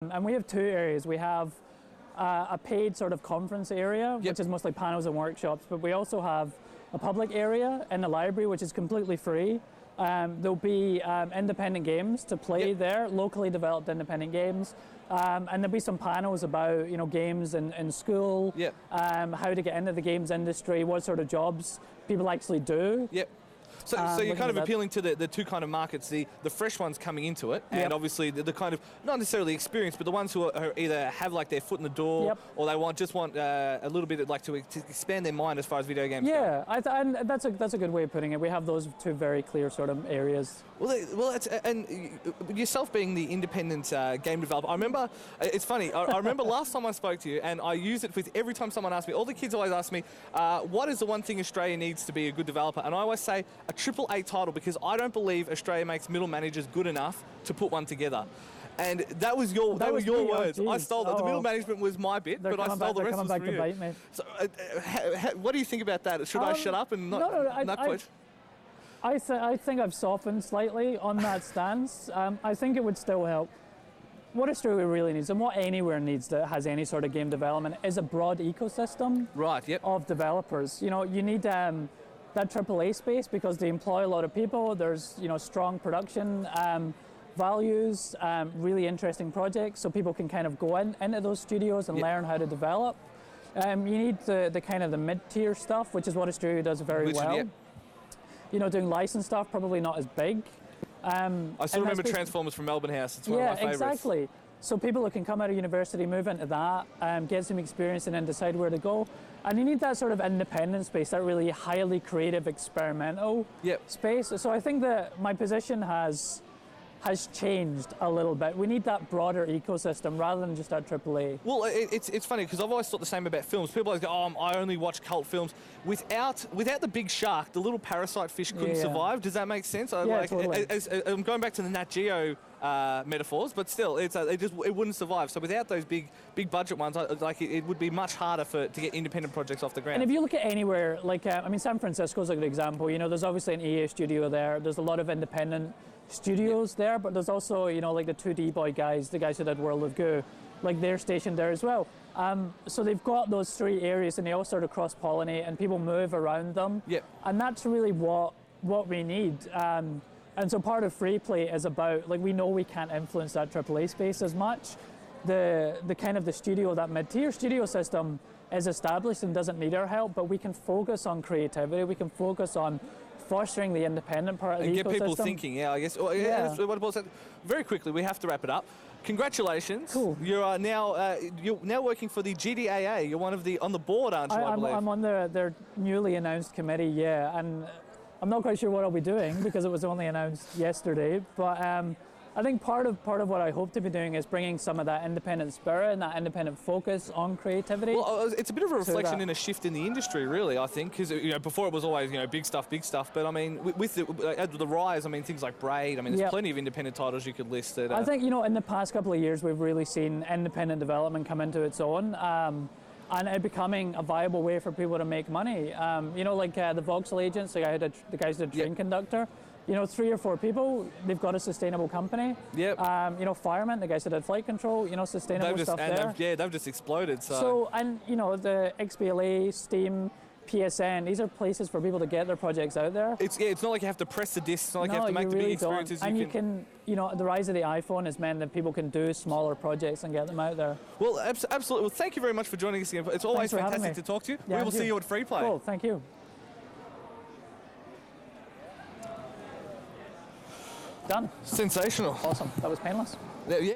And we have two areas. We have a paid sort of conference area, which is mostly panels and workshops, but we also have a public area in the library, which is completely free. There'll be independent games to play there, locally developed independent games, and there'll be some panels about games in school, how to get into the games industry, what sort of jobs people actually do. So you're kind of appealing to the two kind of markets, the fresh ones coming into it, and obviously the kind of, not necessarily experienced, but the ones who are either have like their foot in the door, or they want a little bit like to expand their mind as far as video games go. And that's a good way of putting it. We have those two very clear sort of areas. And yourself being the independent game developer, I remember, it's funny, I remember last time I spoke to you, and I use it with every time someone asks me, all the kids always ask me, what is the one thing Australia needs to be a good developer? And I always say, a AAA title, because I don't believe Australia makes middle managers good enough to put one together. And that was your words. I stole it. The middle management was my bit, but I stole the rest of it from you. So, what do you think about that? Should I shut up and not quote? I think I've softened slightly on that stance. I think it would still help. What Australia really needs, and what anywhere needs that has any sort of game development, is a broad ecosystem of developers. You need that AAA space because they employ a lot of people. There's strong production values, really interesting projects, so people can kind of go into those studios and learn how to develop. You need the kind of the mid-tier stuff, which is what Australia does very well. Doing licensed stuff, probably not as big. I still remember Transformers from Melbourne House. It's one of my favourites. Yeah, exactly. So people who can come out of university, move into that, get some experience and then decide where to go. And you need that sort of independent space, that really highly creative, experimental space. So I think that my position has changed a little bit. We need that broader ecosystem rather than just that AAA. Well, it's funny because I've always thought the same about films. People always go, I only watch cult films. Without the big shark, the little parasite fish couldn't survive. Does that make sense? Totally. I'm going back to the Nat Geo metaphors, but still, it wouldn't survive. So without those big budget ones, it would be much harder to get independent projects off the ground. And if you look at anywhere, San Francisco's a good example. There's obviously an EA studio there. There's a lot of independent studios there, but there's also like the 2D Boy guys, the guys who did World of Goo, they're stationed there as well. So they've got those three areas, and they all sort of cross-pollinate, and people move around them. And that's really what we need. And so part of Freeplay is about, we know we can't influence that AAA space as much. The kind of the studio, that mid-tier studio system is established and doesn't need our help, but we can focus on creativity, we can focus on fostering the independent part of the ecosystem. Get people thinking, I guess. Very quickly, we have to wrap it up. Congratulations. Cool. You are now working for the GDAA. You're on the board, aren't you, I believe? I'm on their newly announced committee, and I'm not quite sure what I'll be doing because it was only announced yesterday, but I think part of what I hope to be doing is bringing some of that independent spirit and that independent focus on creativity. Well, it's a bit of a reflection in a shift in the industry, really, I think, because before it was always big stuff, but I mean with the rise, I mean things like Braid, I mean there's plenty of independent titles you could list. I think in the past couple of years we've really seen independent development come into its own. And it becoming a viable way for people to make money. The Vauxhall agents, the guys who did Train Conductor. 3 or 4 people, they've got a sustainable company. Firemen, the guys who did Flight Control, sustainable stuff there. They've just exploded. The XBLA, Steam, PSN, these are places for people to get their projects out there. It's not like you have to press the disc, it's not like you have to make the big experiences. And you can, the rise of the iPhone has meant that people can do smaller projects and get them out there. Well, absolutely. Well, thank you very much for joining us again. It's always fantastic to talk to you. We will see you at Freeplay. Cool, thank you. Done. Sensational. Awesome. That was painless. Yeah.